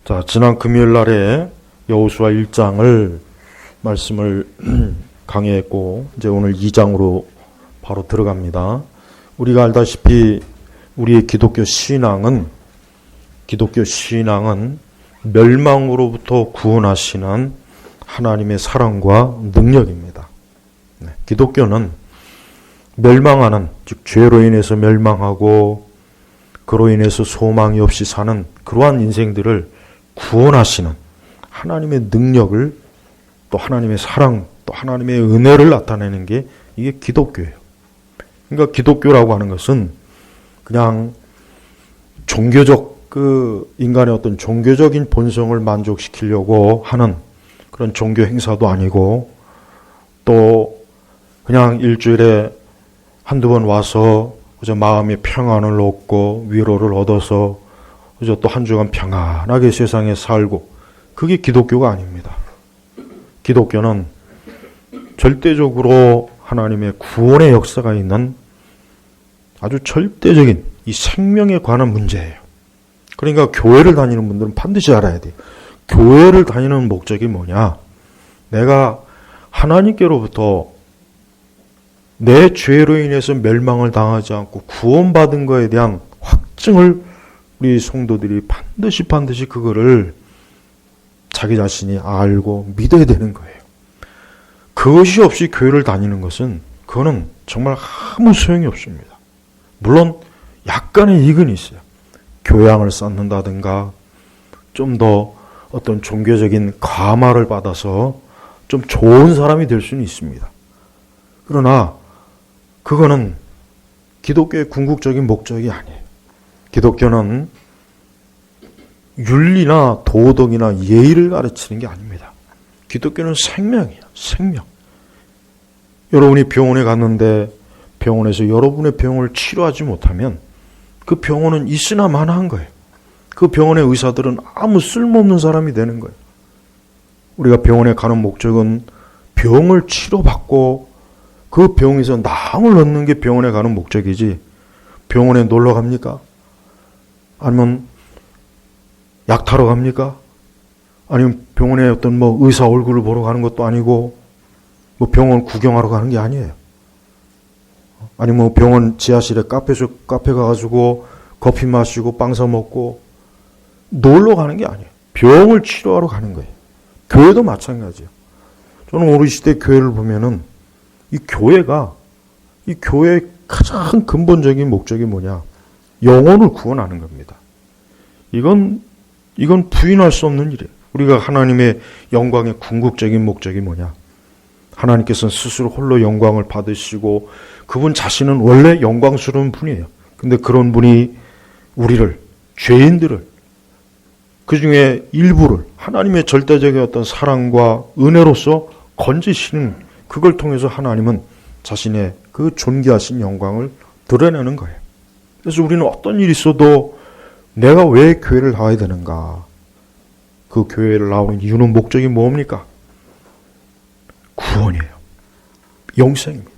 자, 지난 금요일 날에 여호수아 1장을 말씀을 강의했고, 이제 오늘 2장으로 바로 들어갑니다. 우리가 알다시피 우리의 기독교 신앙은 멸망으로부터 구원하시는 하나님의 사랑과 능력입니다. 기독교는 멸망하는, 즉 죄로 인해서 멸망하고 그로 인해서 소망이 없이 사는 그러한 인생들을 구원하시는 하나님의 능력을, 또 하나님의 사랑, 또 하나님의 은혜를 나타내는 게 이게 기독교예요. 그러니까 기독교라고 하는 것은 그냥 종교적 인간의 어떤 종교적인 본성을 만족시키려고 하는 그런 종교 행사도 아니고, 또 그냥 일주일에 한두 번 와서 그저 마음의 평안을 얻고 위로를 얻어서 그저 또 한 주간 평안하게 세상에 살고, 그게 기독교가 아닙니다. 기독교는 절대적으로 하나님의 구원의 역사가 있는 아주 절대적인 이 생명에 관한 문제예요. 그러니까 교회를 다니는 분들은 반드시 알아야 돼요. 교회를 다니는 목적이 뭐냐? 내가 하나님께로부터 내 죄로 인해서 멸망을 당하지 않고 구원받은 것에 대한 확증을 우리 성도들이 반드시 그거를 자기 자신이 알고 믿어야 되는 거예요. 그것이 없이 교회를 다니는 것은, 그거는 정말 아무 소용이 없습니다. 물론 약간의 이익은 있어요. 교양을 쌓는다든가 좀 더 어떤 종교적인 감화를 받아서 좀 좋은 사람이 될 수는 있습니다. 그러나 그거는 기독교의 궁극적인 목적이 아니에요. 기독교는 윤리나 도덕이나 예의를 가르치는 게 아닙니다. 기독교는 생명이에요. 생명. 여러분이 병원에 갔는데 병원에서 여러분의 병을 치료하지 못하면 그 병원은 있으나 마나한 거예요. 그 병원의 의사들은 아무 쓸모없는 사람이 되는 거예요. 우리가 병원에 가는 목적은 병을 치료받고 그 병에서 나음을 얻는 게 병원에 가는 목적이지, 병원에 놀러 갑니까? 아니면 약 타러 갑니까? 아니면 병원에 어떤 의사 얼굴을 보러 가는 것도 아니고, 병원 구경하러 가는 게 아니에요. 아니면 병원 지하실에 카페 가가지고 커피 마시고 빵 사 먹고 놀러 가는 게 아니에요. 병을 치료하러 가는 거예요. 교회도 마찬가지예요. 저는 우리 시대 교회를 보면은 이 교회의 가장 근본적인 목적이 뭐냐? 영혼을 구원하는 겁니다. 이건 부인할 수 없는 일이에요. 우리가 하나님의 영광의 궁극적인 목적이 뭐냐? 하나님께서는 스스로 홀로 영광을 받으시고 그분 자신은 원래 영광스러운 분이에요. 근데 그런 분이 우리를, 죄인들을, 그 중에 일부를 하나님의 절대적인 어떤 사랑과 은혜로서 건지시는, 그걸 통해서 하나님은 자신의 그 존귀하신 영광을 드러내는 거예요. 그래서 우리는 어떤 일이 있어도 내가 왜 교회를 나와야 되는가? 그 교회를 나오는 이유는, 목적이 뭡니까? 구원이에요. 영생입니다.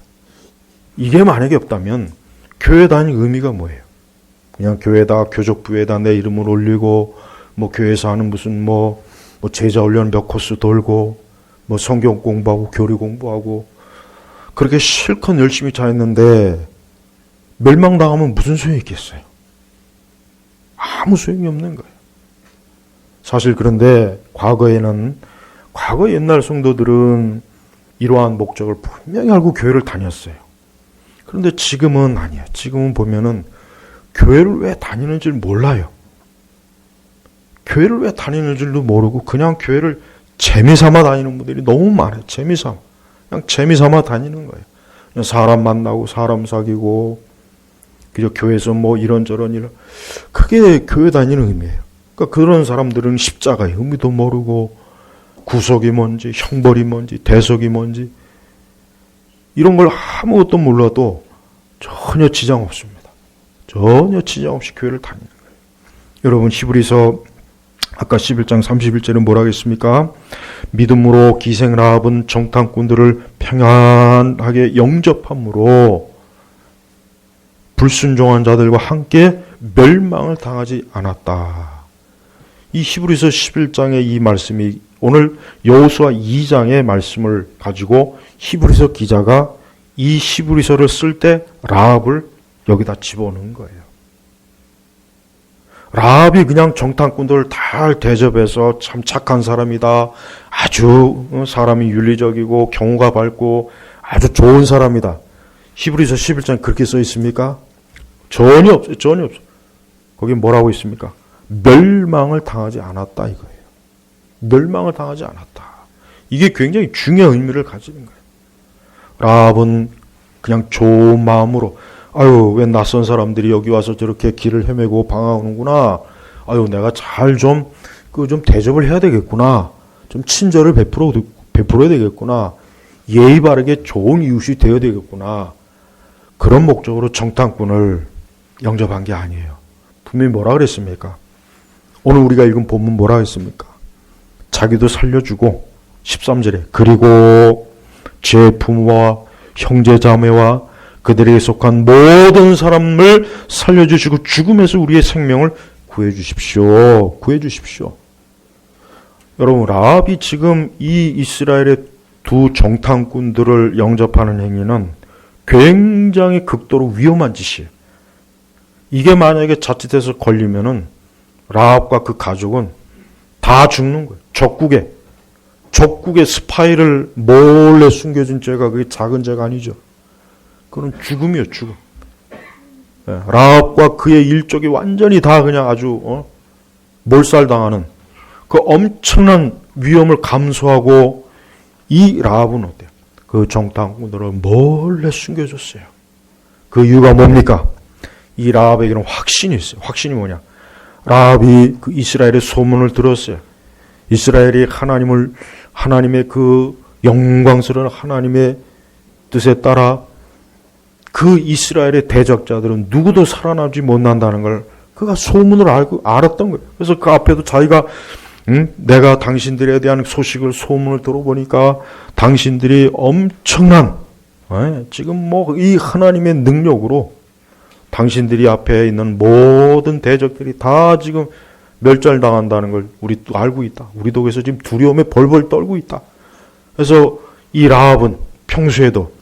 이게 만약에 없다면 교회 다니는 의미가 뭐예요? 그냥 교회다, 교족부에다 내 이름을 올리고 교회에서 하는 무슨 제자 훈련 몇 코스 돌고 성경 공부하고 교리 공부하고 그렇게 실컷 열심히 잘했는데 멸망당하면 무슨 소용이 있겠어요? 아무 소용이 없는 거예요. 사실 그런데 과거 옛날 성도들은 이러한 목적을 분명히 알고 교회를 다녔어요. 그런데 지금은 아니에요. 지금은 보면은 교회를 왜 다니는지를 몰라요. 교회를 왜 다니는지도 모르고 그냥 교회를 재미삼아 다니는 분들이 너무 많아요. 그냥 재미삼아 다니는 거예요. 그냥 사람 만나고 사람 사귀고 그저 교회에서 이런저런 그게 교회 다니는 의미예요. 그러니까 그런 사람들은 십자가의 의미도 모르고 구속이 뭔지, 형벌이 뭔지, 대속이 뭔지 이런 걸 아무것도 몰라도 전혀 지장 없습니다. 전혀 지장 없이 교회를 다니는 거예요. 여러분, 히브리서 아까 11장 31절은 뭐라 하겠습니까? 믿음으로 기생 라합은 정탐꾼들을 평안하게 영접함으로 불순종한 자들과 함께 멸망을 당하지 않았다. 이 히브리서 11장의 이 말씀이 오늘 여호수아 2장의 말씀을 가지고 히브리서 기자가 이 히브리서를 쓸 때 라합을 여기다 집어넣은 거예요. 라합이 그냥 정탐꾼들을 다 대접해서 참 착한 사람이다. 아주 사람이 윤리적이고 경우가 밝고 아주 좋은 사람이다. 히브리서 11장 그렇게 써 있습니까? 전혀 없어요. 전혀 없어요. 거기 뭐라고 있습니까? 멸망을 당하지 않았다 이거예요. 멸망을 당하지 않았다. 이게 굉장히 중요한 의미를 가지는 거예요. 라합은 그냥 좋은 마음으로 아유, 왜 낯선 사람들이 여기 와서 저렇게 길을 헤매고 방황하는구나. 아유, 내가 잘 좀 대접을 해야 되겠구나. 좀 친절을 베풀어야 되겠구나. 예의 바르게 좋은 이웃이 되어야 되겠구나. 그런 목적으로 정탐꾼을 영접한 게 아니에요. 분명히 뭐라 그랬습니까? 오늘 우리가 읽은 본문 뭐라 했습니까? 자기도 살려주고 13절에 그리고 제 부모와 형제 자매와 그들에게 속한 모든 사람을 살려주시고 죽음에서 우리의 생명을 구해주십시오. 구해주십시오. 여러분, 라합이 지금 이 이스라엘의 두 정탐꾼들을 영접하는 행위는 굉장히 극도로 위험한 짓이에요. 이게 만약에 자칫해서 걸리면은 라합과 그 가족은 다 죽는 거예요. 적국의 스파이를 몰래 숨겨준 죄가 그게 작은 죄가 아니죠. 그건 죽음이에요, 죽음. 라합과 그의 일족이 완전히 다 그냥 아주 몰살당하는 그 엄청난 위험을 감수하고 이 라합은 어때요? 그 정탐꾼들을 몰래 숨겨줬어요. 그 이유가 뭡니까? 이 라합에게는 확신이 있어요. 확신이 뭐냐? 라합이 그 이스라엘의 소문을 들었어요. 이스라엘이 하나님의 그 영광스러운 하나님의 뜻에 따라 그 이스라엘의 대적자들은 누구도 살아남지 못한다는 걸 그가 소문을 알았던 거예요. 그래서 그 앞에도 자기가 내가 당신들에 대한 소문을 들어보니까 당신들이 엄청난 지금 뭐 이 하나님의 능력으로 당신들이 앞에 있는 모든 대적들이 다 지금 멸절당한다는 걸 우리도 알고 있다. 우리도 그래서 지금 두려움에 벌벌 떨고 있다. 그래서 이 라합은 평소에도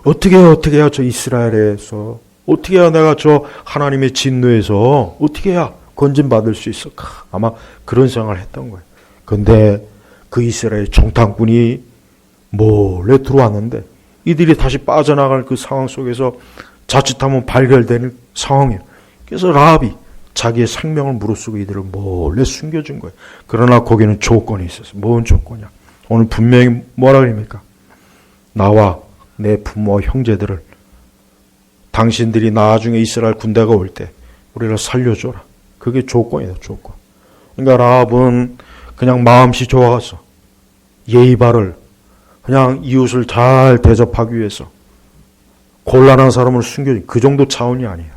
어떻게 해야 저 이스라엘에서 어떻게 해야 내가 저 하나님의 진노에서 어떻게 해야 건진받을 수 있을까? 아마 그런 생각을 했던 거예요. 그런데 그 이스라엘 정탐꾼이 몰래 들어왔는데 이들이 다시 빠져나갈 그 상황 속에서 자칫하면 발견되는 상황이에요. 그래서 라합이 자기의 생명을 무릅쓰고 이들을 몰래 숨겨준 거예요. 그러나 거기는 조건이 있었어요. 뭔 조건이야? 오늘 분명히 뭐라 그럽니까? 나와 내 부모와 형제들을 당신들이 나중에 이스라엘 군대가 올 때 우리를 살려줘라. 그게 조건이다, 조건. 그러니까 라합은 그냥 마음씨 좋아서 예의 바를 그냥 이웃을 잘 대접하기 위해서 곤란한 사람을 숨겨준 그 정도 차원이 아니에요.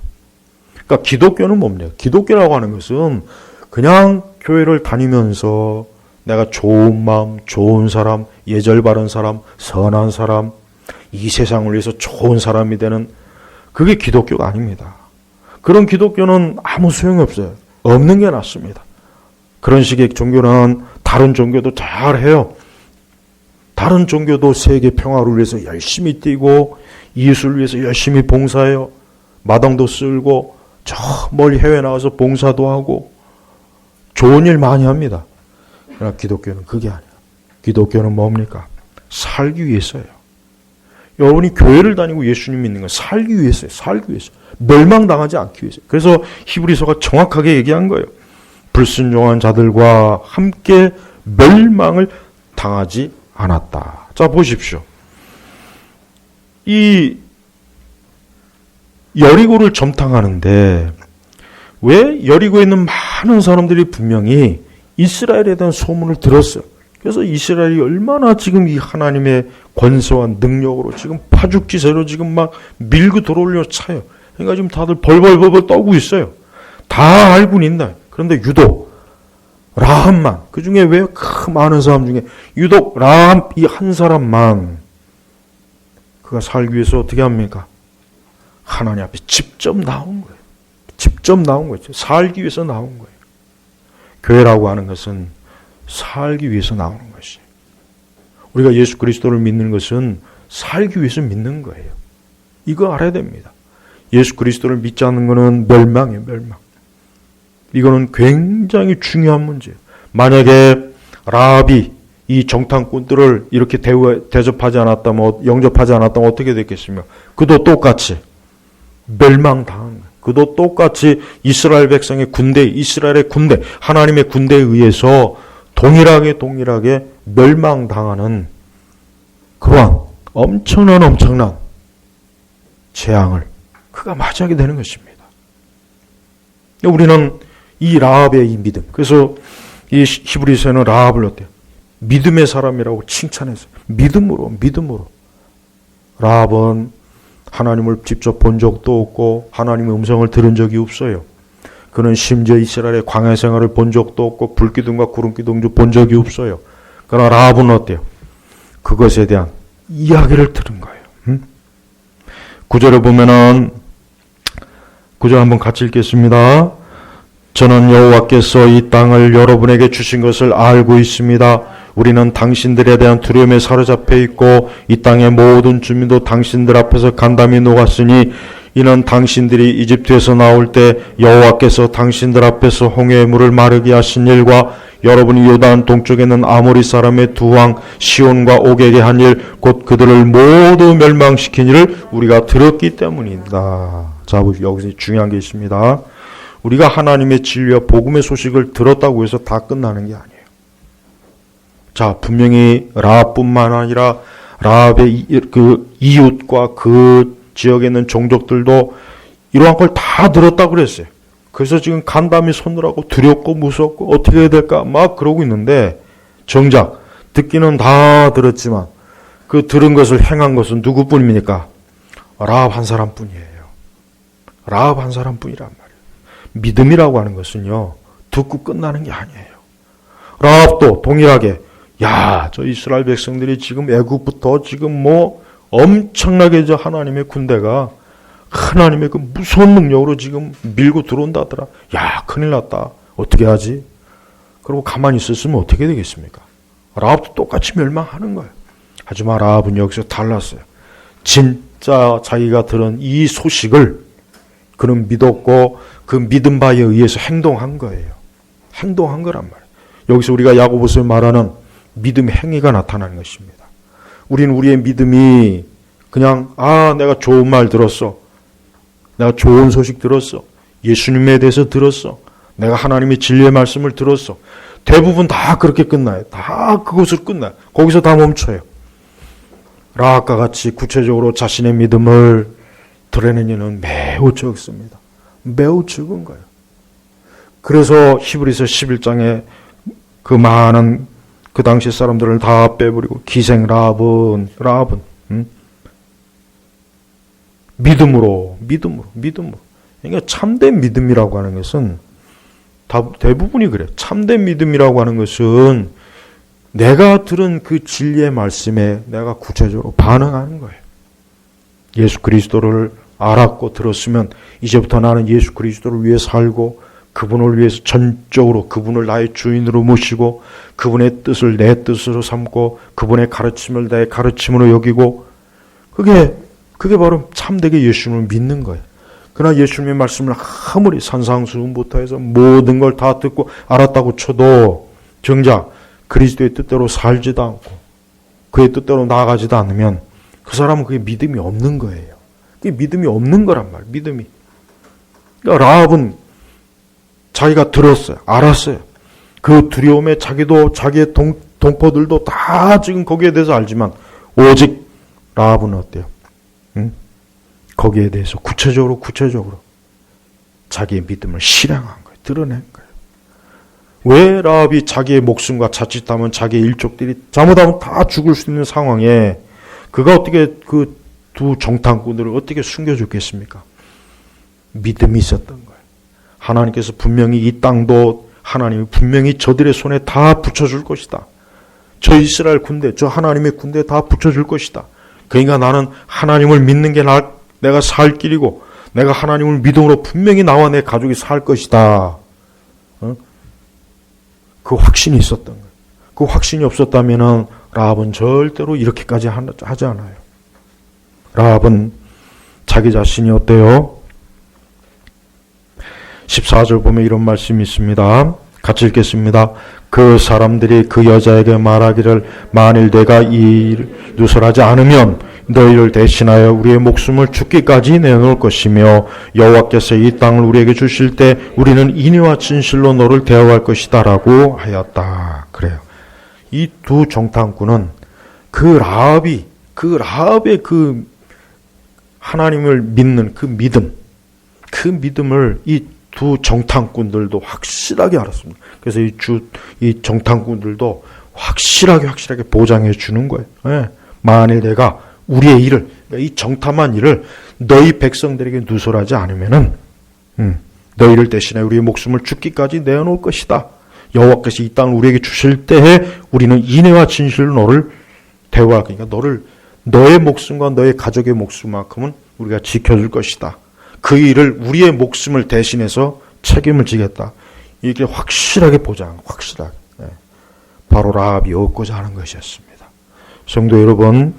그러니까 기독교는 뭡니까? 기독교라고 하는 것은 그냥 교회를 다니면서 내가 좋은 마음, 좋은 사람, 예절 바른 사람, 선한 사람, 이 세상을 위해서 좋은 사람이 되는 그게 기독교가 아닙니다. 그런 기독교는 아무 소용이 없어요. 없는 게 낫습니다. 그런 식의 종교는 다른 종교도 잘해요. 다른 종교도 세계 평화를 위해서 열심히 뛰고 이웃을 위해서 열심히 봉사해요. 마당도 쓸고 저 멀리 해외 나가서 봉사도 하고 좋은 일 많이 합니다. 그러나 기독교는 그게 아니야. 기독교는 뭡니까? 살기 위해서예요. 여러분이 교회를 다니고 예수님 믿는 건 살기 위해서예요. 살기 위해서. 멸망당하지 않기 위해서. 그래서 히브리서가 정확하게 얘기한 거예요. 불순종한 자들과 함께 멸망을 당하지 않았다. 자, 보십시오. 이 여리고를 점탕하는데 왜 여리고에 있는 많은 사람들이 분명히 이스라엘에 대한 소문을 들었어요. 그래서 이스라엘이 얼마나 지금 이 하나님의 권세와 능력으로 지금 파죽지세로 지금 막 밀고 들어올려 차요. 그러니까 지금 다들 벌벌 떨고 있어요. 다 알고는 있나요? 그런데 유독 라합만, 그 중에 왜 그 많은 사람 중에 유독 라합 이 한 사람만 그가 살기 위해서 어떻게 합니까? 하나님 앞에 직접 나온 거예요. 직접 나온 거죠. 살기 위해서 나온 거예요. 교회라고 하는 것은 살기 위해서 나오는 것이에요. 우리가 예수 그리스도를 믿는 것은 살기 위해서 믿는 거예요. 이거 알아야 됩니다. 예수 그리스도를 믿지 않는 것은 멸망이에요. 멸망. 이거는 굉장히 중요한 문제예요. 만약에 라합이 이 정탐꾼들을 이렇게 대접하지 않았다면, 영접하지 않았다면 어떻게 됐겠습니까? 그도 똑같이 멸망당한 거예요. 그도 똑같이 이스라엘 백성의 군대, 이스라엘의 군대, 하나님의 군대에 의해서 동일하게 멸망당하는 그러한 엄청난 재앙을 그가 맞이하게 되는 것입니다. 우리는 이 라합의 이 믿음, 그래서 이 히브리서에는 라합을 어때요? 믿음의 사람이라고 칭찬했어요. 믿음으로. 라합은 하나님을 직접 본 적도 없고 하나님의 음성을 들은 적이 없어요. 그는 심지어 이스라엘의 광야 생활을 본 적도 없고 불기둥과 구름기둥도 본 적이 없어요. 그러나 라합은 어때요? 그것에 대한 이야기를 들은 거예요. 9절에 보면은 9절 한번 같이 읽겠습니다. 저는 여호와께서 이 땅을 여러분에게 주신 것을 알고 있습니다. 우리는 당신들에 대한 두려움에 사로잡혀 있고 이 땅의 모든 주민도 당신들 앞에서 간담이 녹았으니 이는 당신들이 이집트에서 나올 때 여호와께서 당신들 앞에서 홍해의 물을 마르게 하신 일과 여러분이 요단 동쪽에 있는 아모리 사람의 두 왕 시온과 옥에게 한 일, 곧 그들을 모두 멸망시킨 일을 우리가 들었기 때문이다. 자, 여기서 중요한 게 있습니다. 우리가 하나님의 진리와 복음의 소식을 들었다고 해서 다 끝나는 게 아니에요. 자, 분명히 라합뿐만 아니라 라합의 그 이웃과 그 지역에 있는 종족들도 이러한 걸 다 들었다고 그랬어요. 그래서 지금 간담이 솟느라고 두렵고 무섭고 어떻게 해야 될까 막 그러고 있는데, 정작 듣기는 다 들었지만 그 들은 것을 행한 것은 누구뿐입니까? 라합 한 사람뿐이에요. 라합 한 사람뿐이란 말이에요. 믿음이라고 하는 것은요, 듣고 끝나는 게 아니에요. 라합도 동일하게 저 이스라엘 백성들이 지금 애굽부터 지금 엄청나게 하나님의 군대가 하나님의 그 무서운 능력으로 지금 밀고 들어온다더라. 큰일 났다. 어떻게 하지? 그리고 가만히 있었으면 어떻게 되겠습니까? 라합도 똑같이 멸망하는 거예요. 하지만 라합은 여기서 달랐어요. 진짜 자기가 들은 이 소식을 그는 믿었고 그 믿음 바에 의해서 행동한 거예요. 행동한 거란 말이에요. 여기서 우리가 야고보서에 말하는 믿음의 행위가 나타나는 것입니다. 우리는 우리의 믿음이 그냥 내가 좋은 말 들었어. 내가 좋은 소식 들었어. 예수님에 대해서 들었어. 내가 하나님의 진리의 말씀을 들었어. 대부분 다 그렇게 끝나요. 다 그것으로 끝나요. 거기서 다 멈춰요. 라합과 같이 구체적으로 자신의 믿음을 드러내는 이는 매우 적습니다. 매우 적은 거예요. 그래서 히브리서 11장에 그 많은 그 당시 사람들을 다 빼버리고 기생 라합은 믿음으로. 그러니까 참된 믿음이라고 하는 것은 대부분이 그래. 참된 믿음이라고 하는 것은 내가 들은 그 진리의 말씀에 내가 구체적으로 반응하는 거예요. 예수 그리스도를 알았고 들었으면 이제부터 나는 예수 그리스도를 위해 살고 그분을 위해서 전적으로 그분을 나의 주인으로 모시고 그분의 뜻을 내 뜻으로 삼고 그분의 가르침을 내 가르침으로 여기고 그게 바로 참되게 예수님을 믿는 거예요. 그러나 예수님의 말씀을 아무리 산상수훈부터 해서 모든 걸 다 듣고 알았다고 쳐도 정작 그리스도의 뜻대로 살지도 않고 그의 뜻대로 나아가지도 않으면 그 사람은 그게 믿음이 없는 거예요. 그게 믿음이 없는 거란 말이에요. 믿음이. 그러니까 라합은 자기가 들었어요. 알았어요. 그 두려움에 자기도 자기의 동포들도 다 지금 거기에 대해서 알지만 오직 라합은 어때요? 거기에 대해서 구체적으로 자기의 믿음을 실행한 거예요. 드러낸 거예요. 왜 라합이 자기의 목숨과 자칫하면 자기의 일족들이 잘못하면 다 죽을 수 있는 상황에 그가 어떻게 그 두 정탐꾼들을 어떻게 숨겨줬겠습니까? 믿음이 있었던 거예요. 하나님께서 분명히 이 땅도 하나님이 분명히 저들의 손에 다 붙여줄 것이다. 저 이스라엘 군대, 저 하나님의 군대에 다 붙여줄 것이다. 그러니까 나는 하나님을 믿는 게 내가 살 길이고 내가 하나님을 믿음으로 분명히 나와 내 가족이 살 것이다. 그 확신이 있었던 거예요. 그 확신이 없었다면 라합은 절대로 이렇게까지 하지 않아요. 라합은 자기 자신이 어때요? 14절 보면 이런 말씀이 있습니다. 같이 읽겠습니다. 그 사람들이 그 여자에게 말하기를 만일 내가 이 일을 누설하지 않으면 너희를 대신하여 우리의 목숨을 죽기까지 내놓을 것이며 여호와께서 이 땅을 우리에게 주실 때 우리는 인의와 진실로 너를 대하할 것이다 라고 하였다. 그래요. 이 두 정탐꾼은 그 라합의 그 하나님을 믿는 그 믿음을 이 두 정탐꾼들도 확실하게 알았습니다. 그래서 이 정탐꾼들도 확실하게 보장해 주는 거예요. 예. 만일 내가 우리의 일을, 이 정탐한 일을 너희 백성들에게 누설하지 않으면은, 너희를 대신해 우리의 목숨을 죽기까지 내어놓을 것이다. 여호와께서 이 땅을 우리에게 주실 때에 우리는 인애와 진실로 너를 대화할 거니까 너의 목숨과 너의 가족의 목숨만큼은 우리가 지켜줄 것이다. 그 일을 우리의 목숨을 대신해서 책임을 지겠다. 이게 확실하게 확실하게. 바로 라합이 얻고자 하는 것이었습니다. 성도 여러분,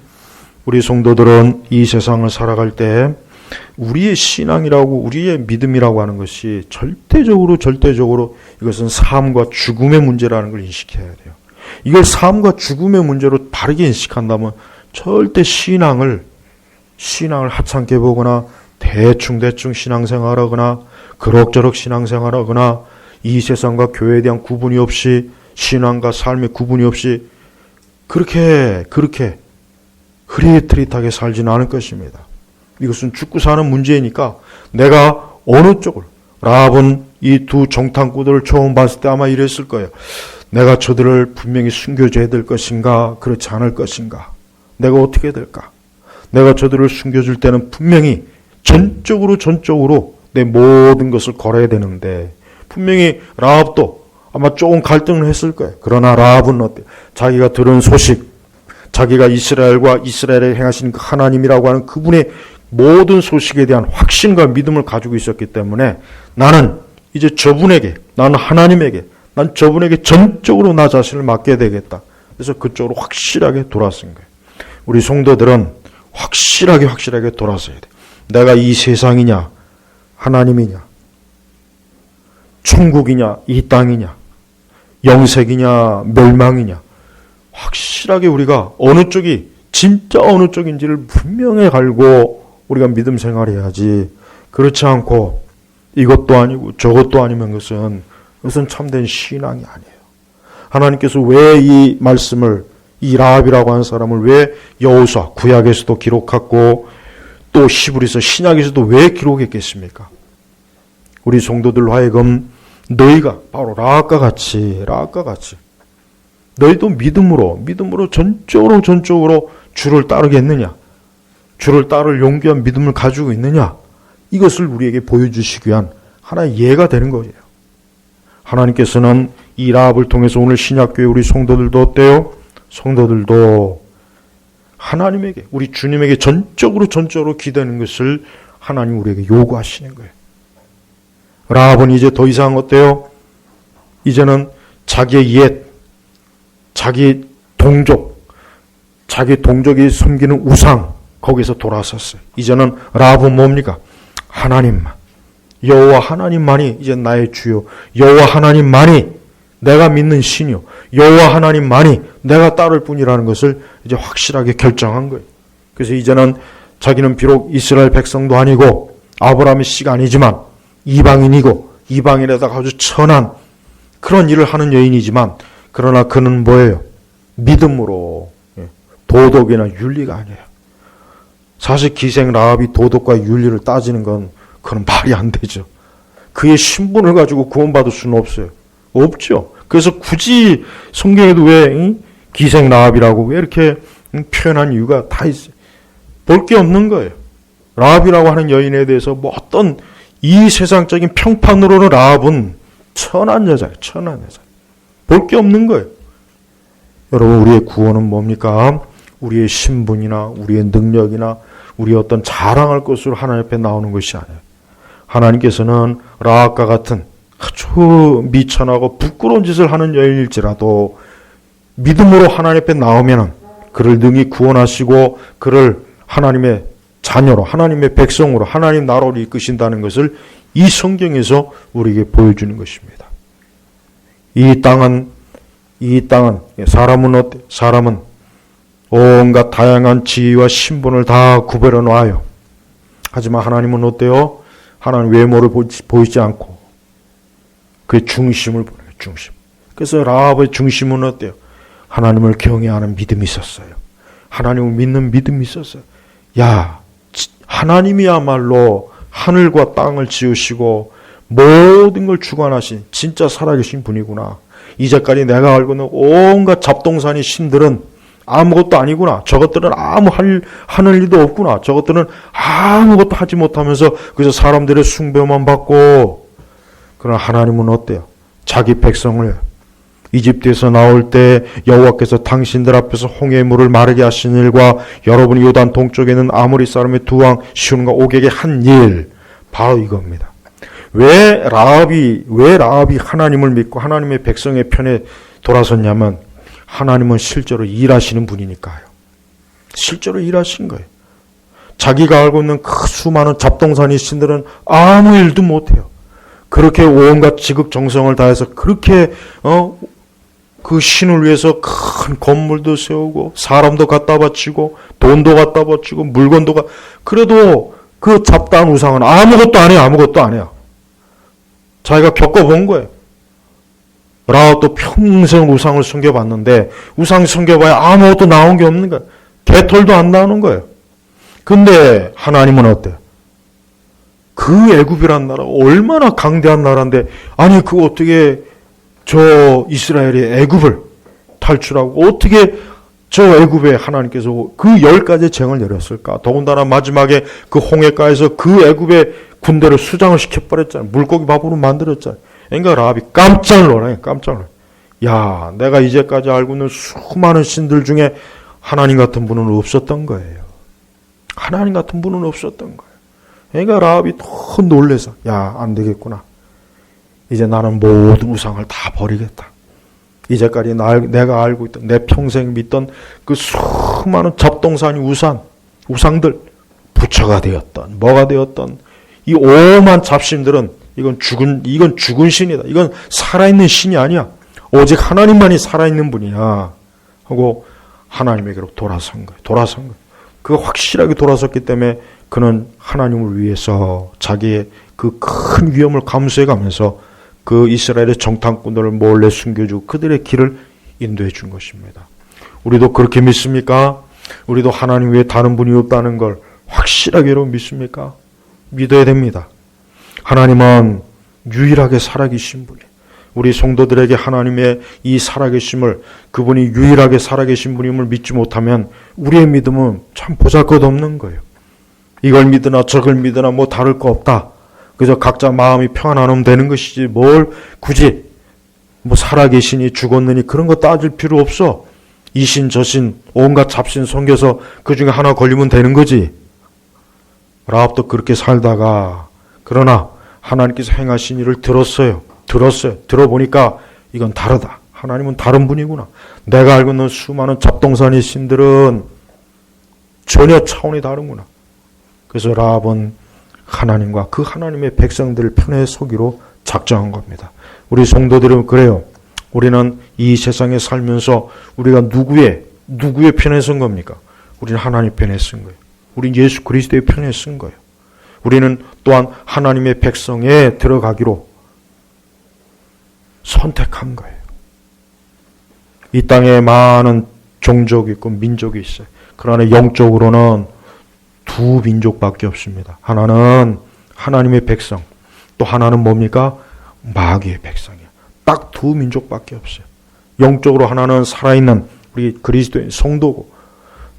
우리 성도들은 이 세상을 살아갈 때 우리의 신앙이라고 우리의 믿음이라고 하는 것이 절대적으로 이것은 삶과 죽음의 문제라는 걸 인식해야 돼요. 이걸 삶과 죽음의 문제로 바르게 인식한다면 절대 신앙을 하찮게 보거나 대충 신앙생활하거나 그럭저럭 신앙생활하거나 이 세상과 교회에 대한 구분이 없이 신앙과 삶의 구분이 없이 그렇게 흐릿흐릿하게 살지는 않을 것입니다. 이것은 죽고 사는 문제이니까 내가 어느 쪽을 라합은 이 두 정탐꾼들을 처음 봤을 때 아마 이랬을 거예요. 내가 저들을 분명히 숨겨줘야 될 것인가 그렇지 않을 것인가 내가 어떻게 될까 내가 저들을 숨겨줄 때는 분명히 전적으로 내 모든 것을 걸어야 되는데 분명히 라합도 아마 조금 갈등을 했을 거예요. 그러나 라합은 어때? 자기가 들은 소식, 자기가 이스라엘과 이스라엘에 행하신 하나님이라고 하는 그분의 모든 소식에 대한 확신과 믿음을 가지고 있었기 때문에 나는 이제 나는 하나님에게, 난 저분에게 전적으로 나 자신을 맡겨야 되겠다. 그래서 그쪽으로 확실하게 돌아선 거예요. 우리 성도들은 확실하게 돌아서야 돼. 내가 이 세상이냐, 하나님이냐, 천국이냐, 이 땅이냐, 영생이냐, 멸망이냐, 확실하게 우리가 진짜 어느 쪽인지를 분명히 알고 우리가 믿음 생활해야지. 그렇지 않고 이것도 아니고 저것도 아니면 그것은 참된 신앙이 아니에요. 하나님께서 왜 이 말씀을 이 라합이라고 하는 사람을 왜 여호수아 구약에서도 기록하고 또 히브리서 신약에서도 왜 기록했겠습니까? 우리 성도들로 하여금 너희가 바로 라합과 같이 너희도 믿음으로 전적으로 주를 따르겠느냐? 주를 따를 용기한 믿음을 가지고 있느냐? 이것을 우리에게 보여주시기 위한 하나의 예가 되는 거예요. 하나님께서는 이 라합을 통해서 오늘 신약교회 우리 성도들도 어때요? 성도들도 하나님에게, 우리 주님에게 전적으로 기대는 것을 하나님 우리에게 요구하시는 거예요. 라합은 이제 더 이상 어때요? 이제는 자기의 자기 동족이 섬기는 우상, 거기서 돌아섰어요. 이제는 라합은 뭡니까? 하나님만. 여호와 하나님만이 이제 나의 주요. 여호와 하나님만이 내가 믿는 신이요. 여호와 하나님만이 내가 따를 뿐이라는 것을 이제 확실하게 결정한 거예요. 그래서 이제는 자기는 비록 이스라엘 백성도 아니고 아브라함의 씨가 아니지만 이방인이고 이방인에다가 아주 천한 그런 일을 하는 여인이지만 그러나 그는 뭐예요? 믿음으로, 도덕이나 윤리가 아니에요. 사실 기생 라합이 도덕과 윤리를 따지는 그건 말이 안 되죠. 그의 신분을 가지고 구원받을 수는 없어요. 없죠. 그래서 굳이 성경에도 왜 기생 라합이라고 왜 이렇게 표현한 이유가 다 있어요. 볼 게 없는 거예요. 라합이라고 하는 여인에 대해서 뭐 어떤 이 세상적인 평판으로는 라합은 천한 여자예요. 볼 게 없는 거예요. 여러분, 우리의 구원은 뭡니까? 우리의 신분이나 우리의 능력이나 우리의 어떤 자랑할 것으로 하나님 앞에 나오는 것이 아니에요. 하나님께서는 라합과 같은 아주 미천하고 부끄러운 짓을 하는 여인일지라도 믿음으로 하나님 앞에 나오면은 그를 능히 구원하시고 그를 하나님의 자녀로, 하나님의 백성으로, 하나님 나라로 이끄신다는 것을 이 성경에서 우리에게 보여주는 것입니다. 이 땅은 사람은 어때? 사람은 온갖 다양한 지위와 신분을 다 구별해 놔요. 하지만 하나님은 어때요? 하나님 외모를 보이지 않고 그의 중심을 보여요. 중심. 그래서 라합의 중심은 어때요? 하나님을 경외하는 믿음이 있었어요. 하나님을 믿는 믿음이 있었어요. 야, 하나님이야말로 하늘과 땅을 지으시고 모든 걸 주관하신 진짜 살아계신 분이구나. 이제까지 내가 알고 있는 온갖 잡동사니 신들은 아무것도 아니구나. 저것들은 아무 하는 일도 없구나. 저것들은 아무것도 하지 못하면서 그래서 사람들의 숭배만 받고. 그러나 하나님은 어때요? 자기 백성을 이집트에서 나올 때 여호와께서 당신들 앞에서 홍해의 물을 마르게 하신 일과 여러분이 요단 동쪽에 있는 아모리 사람의 두 왕 시온과 옥에게 한 일, 바로 이겁니다. 왜 라합이 하나님을 믿고 하나님의 백성의 편에 돌아섰냐면 하나님은 실제로 일하시는 분이니까요. 실제로 일하신 거예요. 자기가 알고 있는 그 수많은 잡동사니 신들은 아무 일도 못해요. 그렇게 온갖 지극정성을 다해서 그렇게 그 신을 위해서 큰 건물도 세우고 사람도 갖다 바치고 돈도 갖다 바치고 물건도 그래도 그 잡다한 우상은 아무것도 안 해요. 아무것도 안 해요. 자기가 겪어본 거예요. 라합도 평생 우상을 숨겨봤는데 우상 숨겨봐야 아무것도 나온 게 없는 거예요. 개털도 안 나오는 거예요. 근데 하나님은 어때요? 그 애굽이란 나라가 얼마나 강대한 나라인데 아니 그 어떻게 저 이스라엘이 애굽을 탈출하고 어떻게 저 애굽에 하나님께서 그 10가지의 쟁을 내렸을까? 더군다나 마지막에 그 홍해가에서 그 애굽의 군대를 수장을 시켜버렸잖아요. 물고기 밥으로 만들었잖아요. 그러니까 라합이 깜짝 놀라요. 깜짝 놀라요. 야, 내가 이제까지 알고 있는 수많은 신들 중에 하나님 같은 분은 없었던 거예요. 하나님 같은 분은 없었던 거예요. 그러니까 라합이 더 놀래서 야, 안 되겠구나. 이제 나는 모든 우상을 다 버리겠다. 이제까지 내가 알고 있던 내 평생 믿던 그 수많은 잡동사니 우상들 부처가 되었던 뭐가 되었던 이 오만 잡신들은 이건 죽은 신이다. 이건 살아있는 신이 아니야. 오직 하나님만이 살아있는 분이야. 하고 하나님에게로 돌아선 거예요. 그가 확실하게 돌아섰기 때문에 그는 하나님을 위해서 자기의 그 큰 위험을 감수해 가면서 그 이스라엘의 정탐꾼들을 몰래 숨겨주고 그들의 길을 인도해 준 것입니다. 우리도 그렇게 믿습니까? 우리도 하나님 외에 다른 분이 없다는 걸 확실하게 믿습니까? 믿어야 됩니다. 하나님은 유일하게 살아계신 분이에요. 우리 성도들에게 하나님의 이 살아계심을 그분이 유일하게 살아계신 분임을 믿지 못하면 우리의 믿음은 참 보잘것없는 거예요. 이걸 믿으나 저걸 믿으나 뭐 다를 거 없다. 그저 각자 마음이 평안하면 되는 것이지 뭘 굳이 뭐 살아계시니 죽었느니 그런 거 따질 필요 없어. 이신 저신 온갖 잡신 섬겨서 그 중에 하나 걸리면 되는 거지. 라합도 그렇게 살다가 그러나 하나님께서 행하신 일을 들었어요. 들어보니까 이건 다르다. 하나님은 다른 분이구나. 내가 알고 있는 수많은 잡동사니 신들은 전혀 차원이 다른구나. 그래서 라합은 하나님과 그 하나님의 백성들 편에 서기로 작정한 겁니다. 우리 성도들은 그래요. 우리는 이 세상에 살면서 우리가 누구의 편에 선 겁니까? 우리는 하나님 편에 쓴 거예요. 우리는 예수 그리스도의 편에 쓴 거예요. 우리는 또한 하나님의 백성에 들어가기로 선택한 거예요. 이 땅에 많은 종족이 있고 민족이 있어요. 그러나 영적으로는 두 민족밖에 없습니다. 하나는 하나님의 백성, 또 하나는 뭡니까? 마귀의 백성이야. 딱 두 민족밖에 없어요. 영적으로 하나는 살아있는 우리 그리스도인 성도고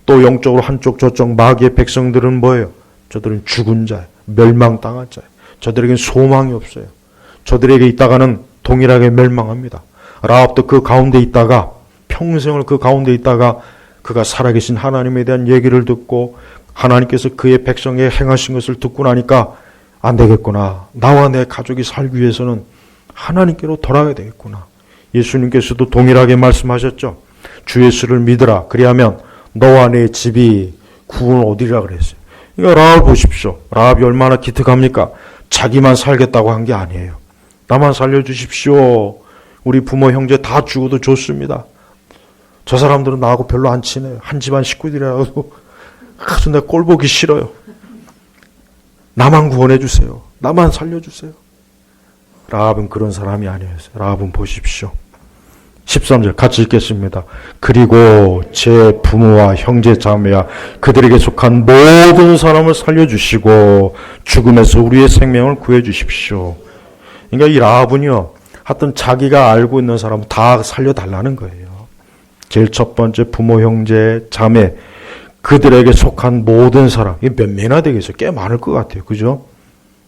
또 영적으로 한쪽 저쪽 마귀의 백성들은 뭐예요? 저들은 죽은 자예요. 멸망당한 자예요. 저들에겐 소망이 없어요. 저들에게 있다가는 동일하게 멸망합니다. 라합도 그 가운데 있다가 평생을 그 가운데 있다가 그가 살아계신 하나님에 대한 얘기를 듣고 하나님께서 그의 백성에 행하신 것을 듣고 나니까 안 되겠구나. 나와 내 가족이 살기 위해서는 하나님께로 돌아가야 되겠구나. 예수님께서도 동일하게 말씀하셨죠. 주 예수를 믿으라. 그리하면 너와 내 집이 구원을 얻으리라 그랬어요. 그러니까 라합 보십시오. 라합이 얼마나 기특합니까? 자기만 살겠다고 한 게 아니에요. 나만 살려주십시오. 우리 부모 형제 다 죽어도 좋습니다. 저 사람들은 나하고 별로 안 친해요. 한 집안 식구들이라도 아주 내 꼴 보기 싫어요. 나만 구원해 주세요. 나만 살려주세요. 라합은 그런 사람이 아니었어요. 라합은 보십시오. 13절 같이 읽겠습니다. 그리고 제 부모와 형제 자매와 그들에게 속한 모든 사람을 살려주시고 죽음에서 우리의 생명을 구해주십시오. 그러니까 이 라합은요, 하여튼 자기가 알고 있는 사람은 다 살려달라는 거예요. 제일 첫 번째 부모, 형제, 자매, 그들에게 속한 모든 사람. 이게 몇 명이나 되겠어요? 꽤 많을 것 같아요. 그죠?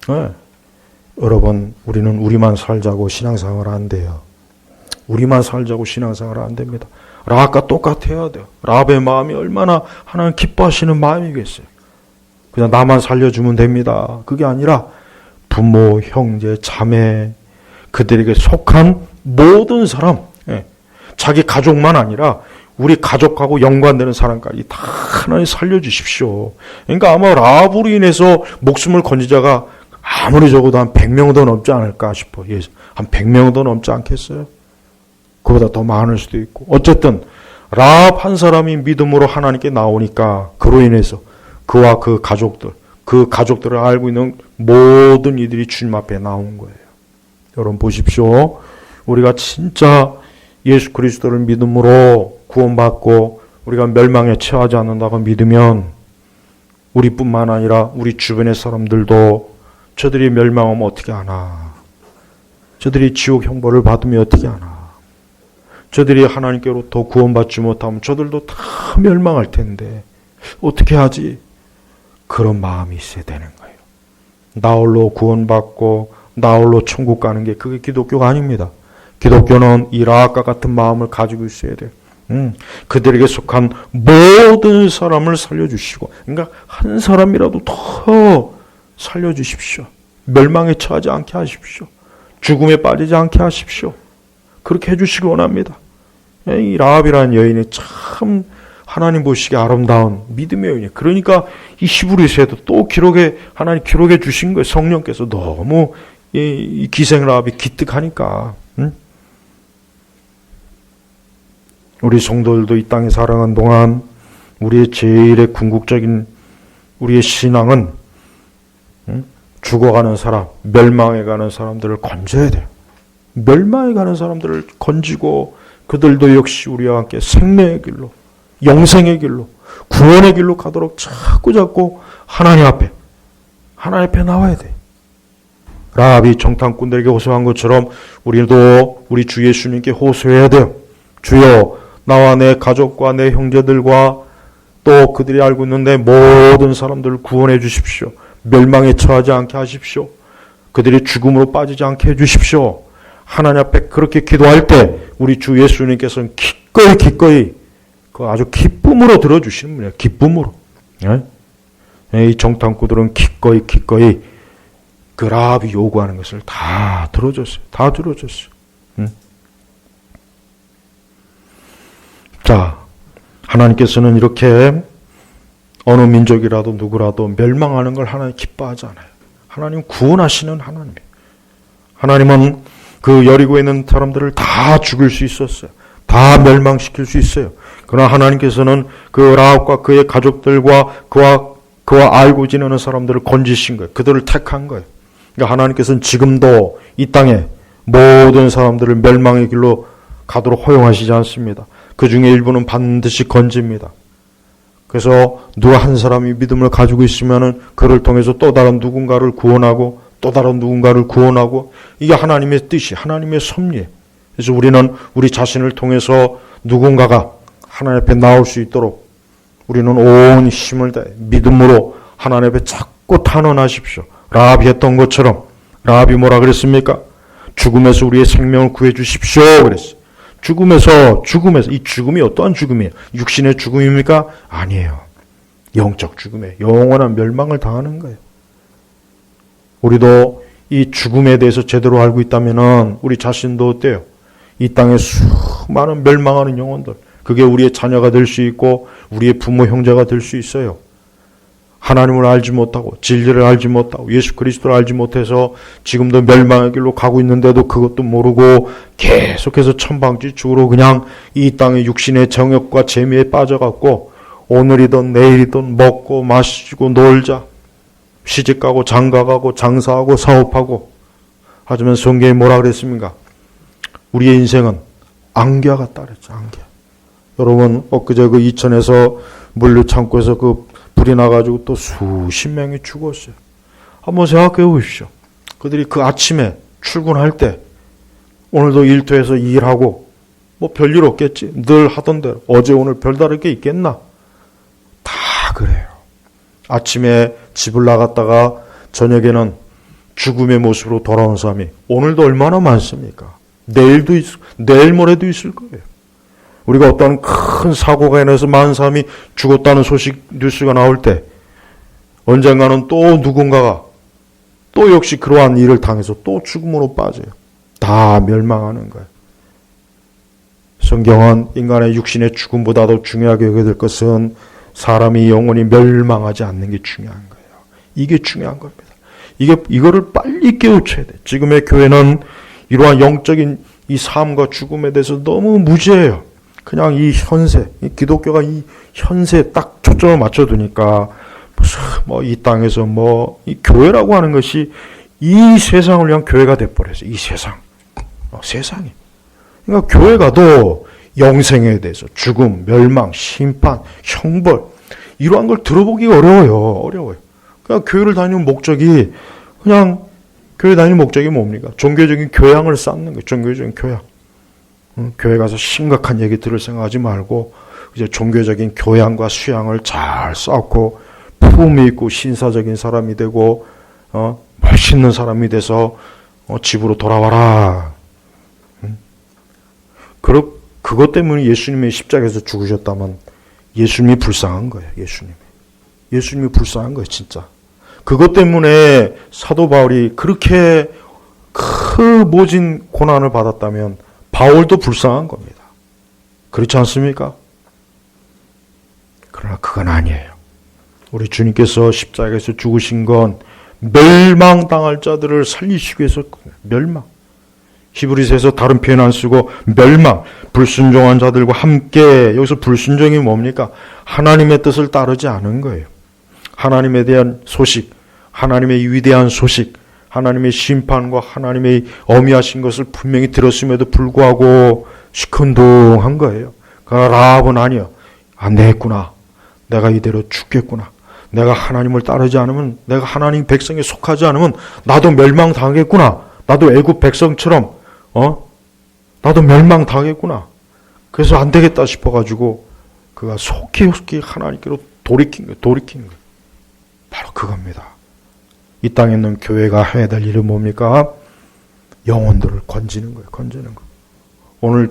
네. 여러분, 우리는 우리만 살자고 신앙생활 안 돼요. 우리만 살자고 신앙생활 안 됩니다. 라합과 똑같아야 돼요. 라합의 마음이 얼마나 하나님 기뻐하시는 마음이겠어요. 그냥 나만 살려주면 됩니다. 그게 아니라 부모, 형제, 자매, 그들에게 속한 모든 사람, 자기 가족만 아니라 우리 가족하고 연관되는 사람까지 다 하나님 살려주십시오. 그러니까 아마 라합으로 인해서 목숨을 건진 자가 아무리 적어도 한 100명도 넘지 않을까 싶어. 한 100명도 넘지 않겠어요? 그보다 더 많을 수도 있고. 어쨌든 라합 한 사람이 믿음으로 하나님께 나오니까 그로 인해서 그와 그 가족들, 그 가족들을 알고 있는 모든 이들이 주님 앞에 나온 거예요. 여러분 보십시오. 우리가 진짜 예수 그리스도를 믿음으로 구원받고 우리가 멸망에 처하지 않는다고 믿으면 우리뿐만 아니라 우리 주변의 사람들도 저들이 멸망하면 어떻게 하나, 저들이 지옥 형벌을 받으면 어떻게 하나, 저들이 하나님께로 더 구원받지 못하면 저들도 다 멸망할 텐데 어떻게 하지? 그런 마음이 있어야 되는 거예요. 나 홀로 구원받고 나 홀로 천국 가는 게 그게 기독교가 아닙니다. 기독교는 이 라합과 같은 마음을 가지고 있어야 돼요. 그들에게 속한 모든 사람을 살려주시고, 그러니까 한 사람이라도 더 살려주십시오. 멸망에 처하지 않게 하십시오. 죽음에 빠지지 않게 하십시오. 그렇게 해주시기 원합니다. 이 라합이라는 여인이 참 하나님 보시기에 아름다운 믿음의 여인이에요. 그러니까 이 히브리서에도 또 하나님 기록해 주신 거예요. 성령께서 너무 이 기생 라합이 기특하니까. 우리 성도들도 이 땅에 살아가는 동안 우리의 제일의 궁극적인 우리의 신앙은 죽어가는 사람, 멸망해 가는 사람들을 건져야 돼요. 멸망해 가는 사람들을 건지고 그들도 역시 우리와 함께 생명의 길로, 영생의 길로, 구원의 길로 가도록 자꾸 하나님 앞에 나와야 돼. 라합이 정탐꾼들에게 호소한 것처럼 우리도 우리 주 예수님께 호소해야 돼요. 주여, 나와 내 가족과 내 형제들과 또 그들이 알고 있는 내 모든 사람들을 구원해 주십시오. 멸망에 처하지 않게 하십시오. 그들이 죽음으로 빠지지 않게 해 주십시오. 하나님 앞에 그렇게 기도할 때 우리 주 예수님께서는 기꺼이 그 아주 기쁨으로 들어주시는 분이에요. 기쁨으로. 이 정탐꾼들은 기꺼이 그 라합이 요구하는 것을 다 들어줬어요. 자, 하나님께서는 이렇게 어느 민족이라도 누구라도 멸망하는 걸 하나님 기뻐하지 않아요. 하나님 구원하시는 하나님이에요. 하나님은 그 여리고에 있는 사람들을 다 죽일 수 있었어요. 다 멸망시킬 수 있어요. 그러나 하나님께서는 그 라합과 그의 가족들과 그와 알고 지내는 사람들을 건지신 거예요. 그들을 택한 거예요. 그러니까 하나님께서는 지금도 이 땅에 모든 사람들을 멸망의 길로 가도록 허용하시지 않습니다. 그 중에 일부는 반드시 건집니다. 그래서 누가 한 사람이 믿음을 가지고 있으면은 그를 통해서 또 다른 누군가를 구원하고 또 다른 누군가를 구원하고 이게 하나님의 뜻이, 하나님의 섭리예요. 그래서 우리는 우리 자신을 통해서 누군가가 하나님 앞에 나올 수 있도록 우리는 온 힘을 다해 믿음으로 하나님 앞에 자꾸 탄원하십시오. 라합이 했던 것처럼 라합이 뭐라 그랬습니까? 죽음에서 우리의 생명을 구해 주십시오 그랬어요. 죽음에서 이 죽음이 어떠한 죽음이에요? 육신의 죽음입니까? 아니에요. 영적 죽음이에요. 영원한 멸망을 당하는 거예요. 우리도 이 죽음에 대해서 제대로 알고 있다면 우리 자신도 어때요? 이 땅에 수많은 멸망하는 영혼들, 그게 우리의 자녀가 될 수 있고 우리의 부모 형제가 될 수 있어요. 하나님을 알지 못하고 진리를 알지 못하고 예수 그리스도를 알지 못해서 지금도 멸망의 길로 가고 있는데도 그것도 모르고 계속해서 천방지축으로 그냥 이 땅의 육신의 정욕과 재미에 빠져갖고 오늘이든 내일이든 먹고 마시고 놀자, 시집가고 장가가고 장사하고 사업하고. 하지만 성경이 뭐라 그랬습니까? 우리의 인생은 안개와 같다 그랬죠. 안개. 여러분 엊그제 그 이천에서 물류창고에서 그 불이 나가지고 또 수십 명이 죽었어요. 한번 생각해 보십시오. 그들이 그 아침에 출근할 때 오늘도 일터에서 일하고 뭐 별일 없겠지. 늘 하던 대로. 어제 오늘 별다를 게 있겠나? 다 그래요. 아침에 집을 나갔다가 저녁에는 죽음의 모습으로 돌아온 사람이 오늘도 얼마나 많습니까? 내일 모레도 있을 거예요. 우리가 어떤 큰 사고가 인해서 많은 사람이 죽었다는 소식 뉴스가 나올 때 언젠가는 또 누군가가 또 역시 그러한 일을 당해서 또 죽음으로 빠져요. 다 멸망하는 거예요. 성경은 인간의 육신의 죽음보다도 중요하게 여겨야 될 것은 사람이 영원히 멸망하지 않는 게 중요한 거예요. 이게 중요한 겁니다. 이거를 빨리 깨우쳐야 돼. 지금의 교회는 이러한 영적인 이 삶과 죽음에 대해서 너무 무지해요. 그냥 이 현세, 이 기독교가 이 현세에 딱 초점을 맞춰두니까 무슨 이 땅에서 이 교회라고 하는 것이 이 세상을 위한 교회가 돼버렸어요. 이 세상, 세상이. 그러니까 교회 가도 영생에 대해서 죽음, 멸망, 심판, 형벌 이러한 걸 들어보기가 어려워요. 그러니까 교회를 다니는 목적이 그냥 교회 다니는 목적이 뭡니까? 종교적인 교양을 쌓는 거예요. 종교적인 교양. 교회 가서 심각한 얘기 들을 생각하지 말고 이제 종교적인 교양과 수양을 잘 쌓고 품위 있고 신사적인 사람이 되고 멋있는 사람이 돼서 집으로 돌아와라. 그것 때문에 예수님이 십자가에서 죽으셨다면 예수님이 불쌍한 거예요. 예수님이 불쌍한 거예요. 진짜. 그것 때문에 사도 바울이 그렇게 큰 모진 고난을 받았다면 바울도 불쌍한 겁니다. 그렇지 않습니까? 그러나 그건 아니에요. 우리 주님께서 십자가에서 죽으신 건 멸망당할 자들을 살리시기 위해서 멸망. 히브리서에서 다른 표현 안 쓰고 멸망, 불순종한 자들과 함께. 여기서 불순종이 뭡니까? 하나님의 뜻을 따르지 않은 거예요. 하나님에 대한 소식, 하나님의 위대한 소식, 하나님의 심판과 하나님의 어미하신 것을 분명히 들었음에도 불구하고 시큰둥한 거예요. 그러나 라합은 아니요. 안 되겠구나. 내가 이대로 죽겠구나. 내가 하나님을 따르지 않으면, 내가 하나님 백성에 속하지 않으면 나도 멸망당하겠구나. 나도 애굽 백성처럼 나도 멸망당하겠구나. 그래서 안 되겠다 싶어가지고 그가 속히 하나님께로 돌이킨 거예요. 바로 그겁니다. 이 땅에 있는 교회가 해야 될 일은 뭡니까? 영혼들을 건지는 거예요. 오늘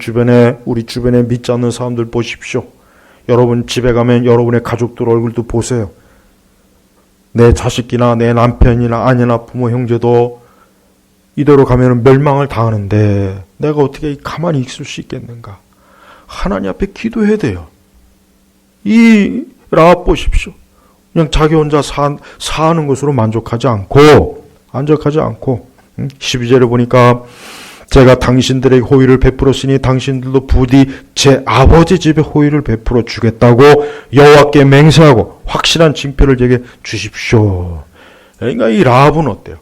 우리 주변에 믿지 않는 사람들 보십시오. 여러분 집에 가면 여러분의 가족들 얼굴도 보세요. 내 자식이나 내 남편이나 아내나 부모 형제도 이대로 가면 멸망을 당하는데 내가 어떻게 가만히 있을 수 있겠는가? 하나님 앞에 기도해야 돼요. 이 라합 보십시오. 그냥 자기 혼자 사는 것으로 만족하지 않고 12절에 보니까 제가 당신들에게 호의를 베풀었으니 당신들도 부디 제 아버지 집에 호의를 베풀어 주겠다고 여호와께 맹세하고 확실한 징표를 제게 주십시오. 그러니까 이 라합은 어때요?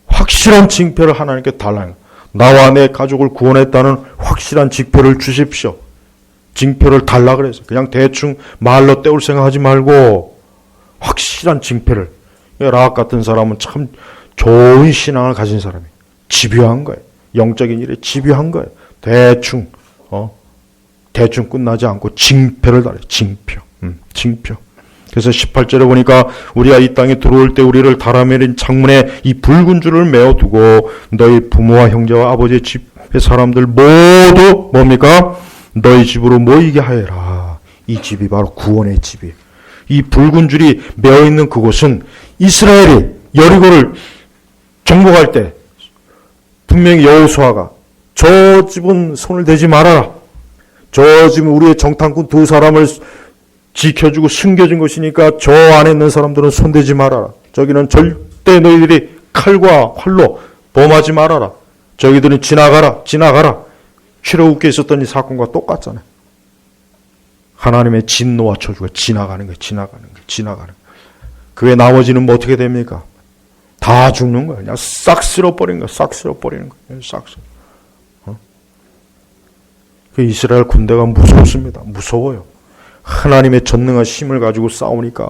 확실한 징표를 하나님께 달라는 거예요. 나와 내 가족을 구원했다는 확실한 징표를 주십시오. 징표를 달라 그래서 그냥 대충 말로 때울 생각하지 말고 확실한 징표를. 라합 같은 사람은 참 좋은 신앙을 가진 사람이에요. 집요한 거예요. 영적인 일에 집요한 거예요. 대충 끝나지 않고 징표를 달아요. 징표. 그래서 18절에 보니까 우리가 이 땅에 들어올 때 우리를 달아내린 창문에 이 붉은 줄을 메어두고 너희 부모와 형제와 아버지의 집의 사람들 모두 뭡니까? 너희 집으로 모이게 하여라. 이 집이 바로 구원의 집이에요. 이 붉은 줄이 메어있는 그곳은 이스라엘이 여리고를 정복할 때 분명히 여호수아가 저 집은 손을 대지 말아라. 저 집은 우리의 정탐꾼 두 사람을 지켜주고 숨겨준 것이니까 저 안에 있는 사람들은 손대지 말아라. 저기는 절대 너희들이 칼과 활로 범하지 말아라. 저기들은 지나가라. 출애굽기에 있었던 이 사건과 똑같잖아요. 하나님의 진노와 저주가 지나가는 거예요. 그 외 나머지는 뭐 어떻게 됩니까? 다 죽는 거예요. 그냥 싹 쓸어버리는 거예요. 싹. 그 이스라엘 군대가 무섭습니다. 무서워요. 하나님의 전능한 힘을 가지고 싸우니까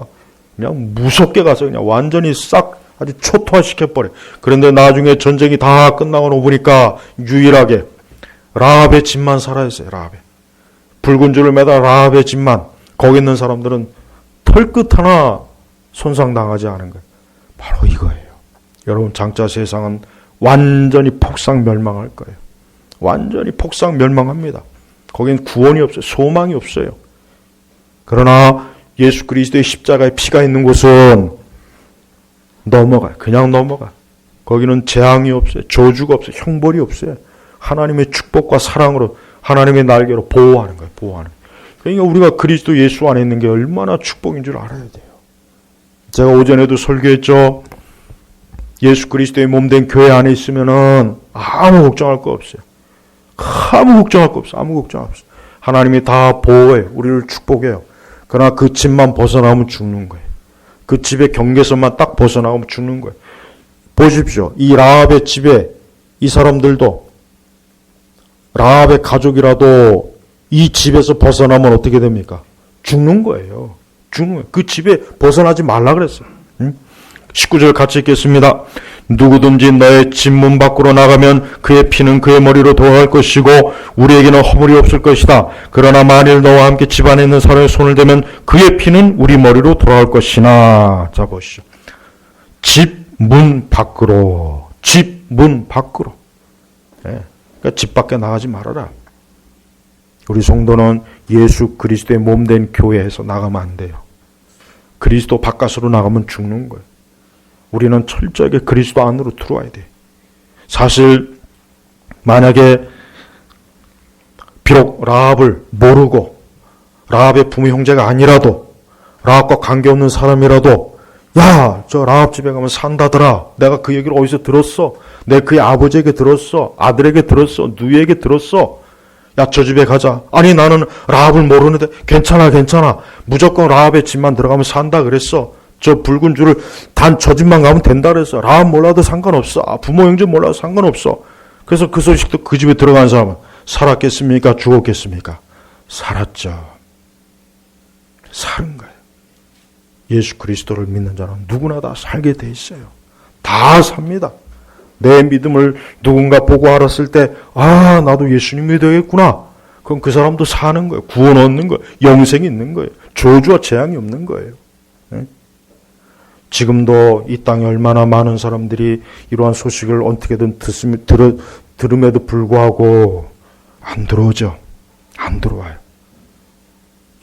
그냥 무섭게 가서 그냥 완전히 싹 아주 초토화시켜버려. 그런데 나중에 전쟁이 다 끝나고 보니까 유일하게 라합의 집만 살아있어요. 라합의. 붉은 줄을 매다 라합의 집만. 거기 있는 사람들은 털끝 하나 손상당하지 않은 거예요. 바로 이거예요. 여러분, 장차 세상은 완전히 폭삭 멸망할 거예요. 완전히 폭삭 멸망합니다. 거긴 구원이 없어요. 소망이 없어요. 그러나 예수 그리스도의 십자가의 피가 있는 곳은 넘어가요. 그냥 넘어가요. 거기는 재앙이 없어요. 저주가 없어요. 형벌이 없어요. 하나님의 축복과 사랑으로 하나님의 날개로 보호하는 거예요. 보호하는 거예요. 그러니까 우리가 그리스도 예수 안에 있는 게 얼마나 축복인 줄 알아야 돼요. 제가 오전에도 설교했죠. 예수 그리스도의 몸된 교회 안에 있으면은 아무 걱정할 거 없어요. 아무 걱정할 거 없어요. 하나님이 다 보호해요. 우리를 축복해요. 그러나 그 집만 벗어나면 죽는 거예요. 그 집의 경계선만 딱 벗어나면 죽는 거예요. 보십시오. 이 라합의 집에 이 사람들도 라합의 가족이라도 이 집에서 벗어나면 어떻게 됩니까? 죽는 거예요. 죽는 거예요. 그 집에 벗어나지 말라 그랬어요. 19절 같이 읽겠습니다. 누구든지 너의 집 문 밖으로 나가면 그의 피는 그의 머리로 돌아갈 것이고 우리에게는 허물이 없을 것이다. 그러나 만일 너와 함께 집 안에 있는 사람의 손을 대면 그의 피는 우리 머리로 돌아갈 것이나. 자 보시죠. 집 문 밖으로. 집 문 밖으로. 그러니까 집 밖에 나가지 말아라. 우리 성도는 예수 그리스도의 몸된 교회에서 나가면 안 돼요. 그리스도 바깥으로 나가면 죽는 거예요. 우리는 철저하게 그리스도 안으로 들어와야 돼. 사실 만약에 비록 라합을 모르고 라합의 부모 형제가 아니라도 라합과 관계없는 사람이라도 야, 저 라합 집에 가면 산다더라. 내가 그 얘기를 어디서 들었어. 내가 그의 아버지에게 들었어. 아들에게 들었어. 누이에게 들었어. 야, 저 집에 가자. 아니 나는 라합을 모르는데 괜찮아. 무조건 라합의 집만 들어가면 산다 그랬어. 저 붉은 줄을 단 저 집만 가면 된다 그랬어. 라합 몰라도 상관없어. 부모 형제 몰라도 상관없어. 그래서 그 소식도 그 집에 들어간 사람은 살았겠습니까? 죽었겠습니까? 살았죠. 사는 거예요. 예수 그리스도를 믿는 자는 누구나 다 살게 돼 있어요. 다 삽니다. 내 믿음을 누군가 보고 알았을 때 나도 예수님 믿어야겠구나. 그럼 그 사람도 사는 거예요. 구원 얻는 거예요. 영생이 있는 거예요. 저주와 재앙이 없는 거예요. 네? 지금도 이 땅에 얼마나 많은 사람들이 이러한 소식을 어떻게든 들음에도 불구하고 안 들어오죠. 안 들어와요.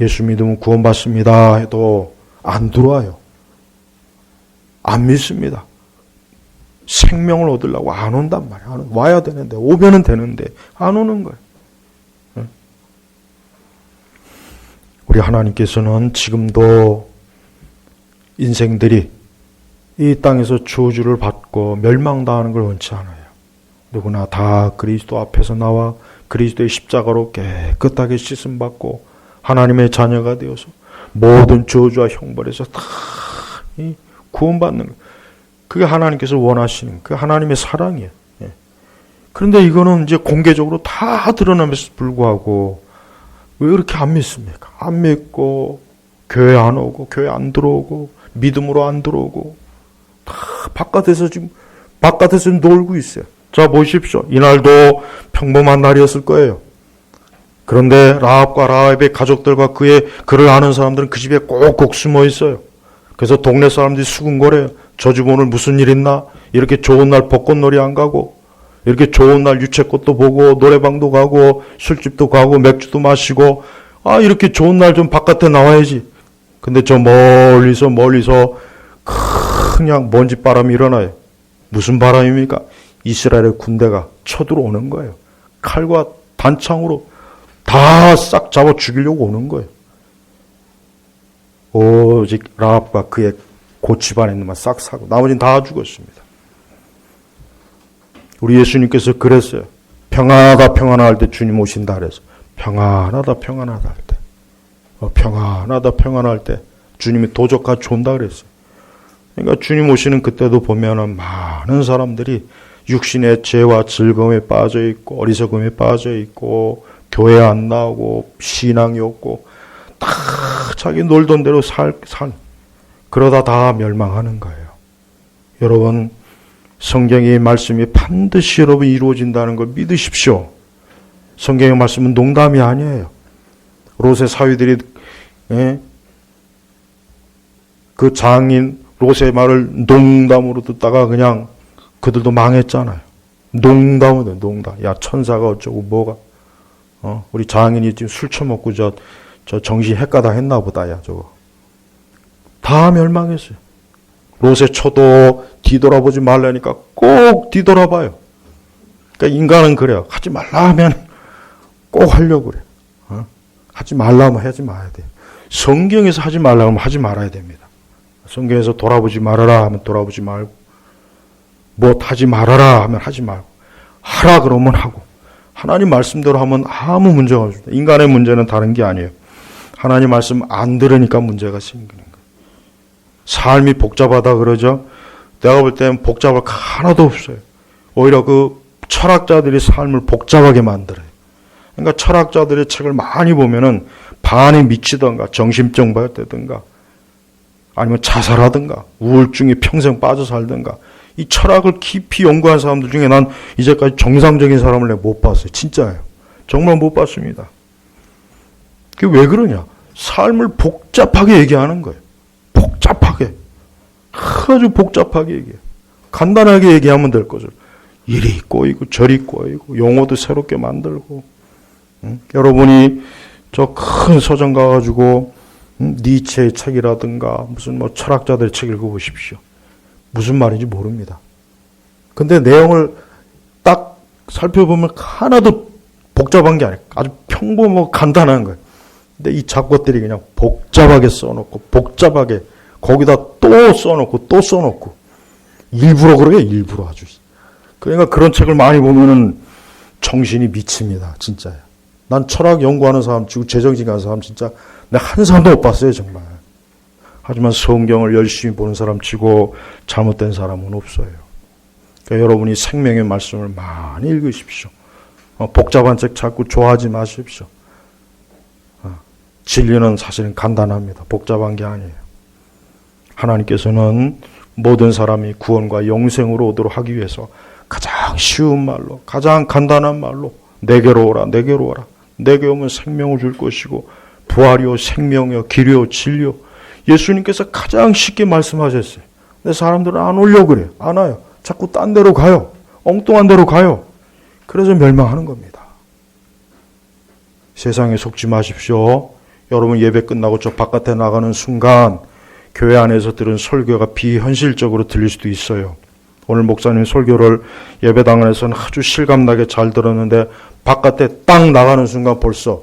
예수 믿으면 구원받습니다 해도 안 들어와요. 안 믿습니다. 생명을 얻으려고 안 온단 말이야. 와야 되는데, 오면은 되는데 안 오는 거예요. 우리 하나님께서는 지금도 인생들이 이 땅에서 저주를 받고 멸망당하는 걸 원치 않아요. 누구나 다 그리스도 앞에서 나와 그리스도의 십자가로 깨끗하게 씻음받고 하나님의 자녀가 되어서 모든 저주와 형벌에서 다 구원받는 거예요. 그게 하나님께서 원하시는 그 하나님의 사랑이에요. 그런데 이거는 이제 공개적으로 다 드러나면서 불구하고 왜 그렇게 안 믿습니까? 안 믿고 교회 안 오고 교회 안 들어오고 믿음으로 안 들어오고 다 바깥에서 놀고 있어요. 자 보십시오. 이날도 평범한 날이었을 거예요. 그런데 라합과 라합의 가족들과 그를 아는 사람들은 그 집에 꼭꼭 숨어 있어요. 그래서 동네 사람들이 수군거려요. 저 집 오늘 무슨 일 있나? 이렇게 좋은 날 벚꽃놀이 안 가고 이렇게 좋은 날 유채꽃도 보고 노래방도 가고 술집도 가고 맥주도 마시고 이렇게 좋은 날 좀 바깥에 나와야지. 근데 저 멀리서 그냥 먼지바람이 일어나요. 무슨 바람입니까? 이스라엘의 군대가 쳐들어오는 거예요. 칼과 단창으로 다 싹 잡아 죽이려고 오는 거예요. 오직 라합과 그의 고집안에 있는 만 싹 사고 나머지는 다 죽었습니다. 우리 예수님께서 그랬어요. 평안하다 평안할 때 주님 오신다 그래서 평안하다 평안하다 할 때 평안하다 평안할 때 주님이 도적같이 온다 그랬어요. 그러니까 주님 오시는 그때도 보면은 많은 사람들이 육신의 죄와 즐거움에 빠져 있고 어리석음에 빠져 있고 교회 안 나오고 신앙이 없고 다 자기 놀던 대로 살 그러다 다 멸망하는 거예요. 여러분 성경의 말씀이 반드시 여러분 이루어진다는 걸 믿으십시오. 성경의 말씀은 농담이 아니에요. 롯의 사위들이 그 장인 롯의 말을 농담으로 듣다가 그냥 그들도 망했잖아요. 농담으로 농담. 야 천사가 어쩌고 뭐가 우리 장인이 지금 술 처먹고 저 정신 헷가다 했나 보다 야 저거. 다 멸망했어요. 롯의 초도 뒤돌아보지 말라니까 꼭 뒤돌아봐요. 그러니까 인간은 그래요. 하지 말라 하면 꼭 하려고 그래요. 하지 말라면 하지 말아야 돼요. 성경에서 하지 말라 하면 하지 말아야 됩니다. 성경에서 돌아보지 말아라 하면 돌아보지 말고 뭐 하지 말아라 하면 하지 말고 하라 그러면 하고 하나님 말씀대로 하면 아무 문제가 없습니다. 인간의 문제는 다른 게 아니에요. 하나님 말씀 안 들으니까 문제가 생기는 거예요. 삶이 복잡하다 그러죠. 내가 볼 때는 복잡할 거 하나도 없어요. 오히려 그 철학자들이 삶을 복잡하게 만들어요. 그러니까 철학자들의 책을 많이 보면은 반이 미치던가 정신병자되든가 아니면 자살하든가 우울증에 평생 빠져 살든가 이 철학을 깊이 연구한 사람들 중에 난 이제까지 정상적인 사람을 내가 못 봤어요. 진짜예요. 정말 못 봤습니다. 그게 왜 그러냐? 삶을 복잡하게 얘기하는 거예요. 복잡하게. 아주 복잡하게 얘기해요. 간단하게 얘기하면 될 것을 이리 꼬이고 저리 꼬이고 용어도 새롭게 만들고 여러분이 저 큰 서점 가가지고 니체의 책이라든가 무슨 뭐 철학자들의 책 읽어보십시오. 무슨 말인지 모릅니다. 근데 내용을 딱 살펴보면 하나도 복잡한 게 아니에요. 아주 평범하고 간단한 거예요. 근데 이 작가들이 그냥 복잡하게 써놓고 복잡하게 거기다 또 써놓고 또 써놓고 일부러 그러게 일부러 아주. 그러니까 그런 책을 많이 보면은 정신이 미칩니다. 진짜요. 난 철학 연구하는 사람, 재정직 하는 사람 진짜 내가 한 사람도 못 봤어요. 정말. 하지만 성경을 열심히 보는 사람 치고 잘못된 사람은 없어요. 그러니까 여러분이 생명의 말씀을 많이 읽으십시오. 복잡한 책 자꾸 좋아하지 마십시오. 진리는 사실은 간단합니다. 복잡한 게 아니에요. 하나님께서는 모든 사람이 구원과 영생으로 오도록 하기 위해서 가장 쉬운 말로, 가장 간단한 말로 내게로 오라, 내게로 오라. 내게 오면 생명을 줄 것이고 부활이요 생명이요 길이요 진리요. 예수님께서 가장 쉽게 말씀하셨어요. 근데 사람들은 안 오려고 그래요. 안 와요. 자꾸 딴 데로 가요. 엉뚱한 데로 가요. 그래서 멸망하는 겁니다. 세상에 속지 마십시오. 여러분 예배 끝나고 저 바깥에 나가는 순간 교회 안에서 들은 설교가 비현실적으로 들릴 수도 있어요. 오늘 목사님 설교를 예배당 안에서는 아주 실감나게 잘 들었는데 바깥에 딱 나가는 순간 벌써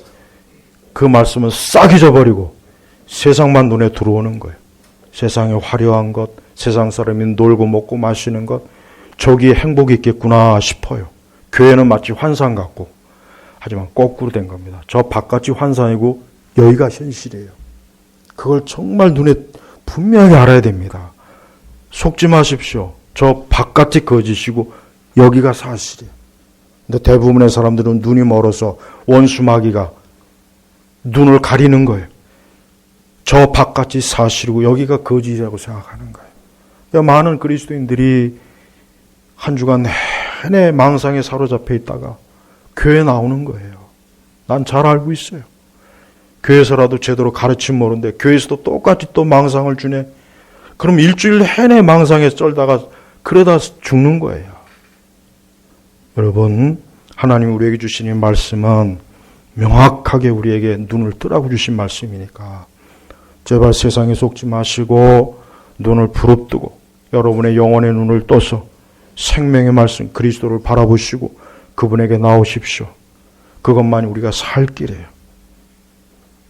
그 말씀은 싹 잊어버리고 세상만 눈에 들어오는 거예요. 세상의 화려한 것, 세상 사람이 놀고 먹고 마시는 것, 저기에 행복이 있겠구나 싶어요. 교회는 마치 환상 같고, 하지만 거꾸로 된 겁니다. 저 바깥이 환상이고 여기가 현실이에요. 그걸 정말 눈에 분명히 알아야 됩니다. 속지 마십시오. 저 바깥이 거짓이고 여기가 사실이에요. 근데 대부분의 사람들은 눈이 멀어서 원수마귀가 눈을 가리는 거예요. 저 바깥이 사실이고 여기가 거짓이라고 생각하는 거예요. 그러니까 많은 그리스도인들이 한 주간 내내 망상에 사로잡혀 있다가 교회 나오는 거예요. 난 잘 알고 있어요. 교회에서라도 제대로 가르침 모르는데 교회에서도 똑같이 또 망상을 주네. 그럼 일주일 내내 망상에 쩔다가 그러다 죽는 거예요. 여러분, 하나님 우리에게 주신 이 말씀은 명확하게 우리에게 눈을 뜨라고 주신 말씀이니까 제발 세상에 속지 마시고 눈을 부릅뜨고 여러분의 영혼의 눈을 떠서 생명의 말씀 그리스도를 바라보시고 그분에게 나오십시오. 그것만이 우리가 살 길이에요.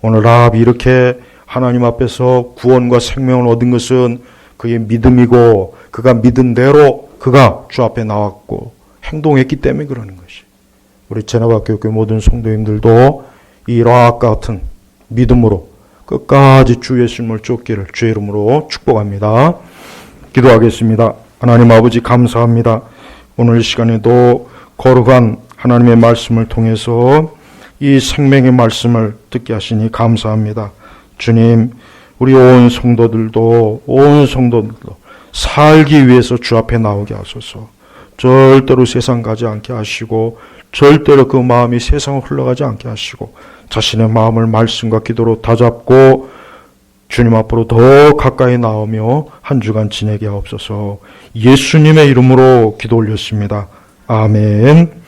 오늘 라합이 이렇게 하나님 앞에서 구원과 생명을 얻은 것은 그의 믿음이고 그가 믿은 대로 그가 주 앞에 나왔고 행동했기 때문에 그러는 것이. 우리 제나바교회 모든 성도님들도 이 라합과 같은 믿음으로 끝까지 주 예수님을 쫓기를 주의 이름으로 축복합니다. 기도하겠습니다. 하나님 아버지 감사합니다. 오늘 이 시간에도 거룩한 하나님의 말씀을 통해서 이 생명의 말씀을 듣게 하시니 감사합니다. 주님, 우리 온 성도들도 살기 위해서 주 앞에 나오게 하소서. 절대로 세상 가지 않게 하시고 절대로 그 마음이 세상으로 흘러가지 않게 하시고 자신의 마음을 말씀과 기도로 다잡고 주님 앞으로 더 가까이 나오며 한 주간 지내게 하옵소서. 예수님의 이름으로 기도 올렸습니다. 아멘.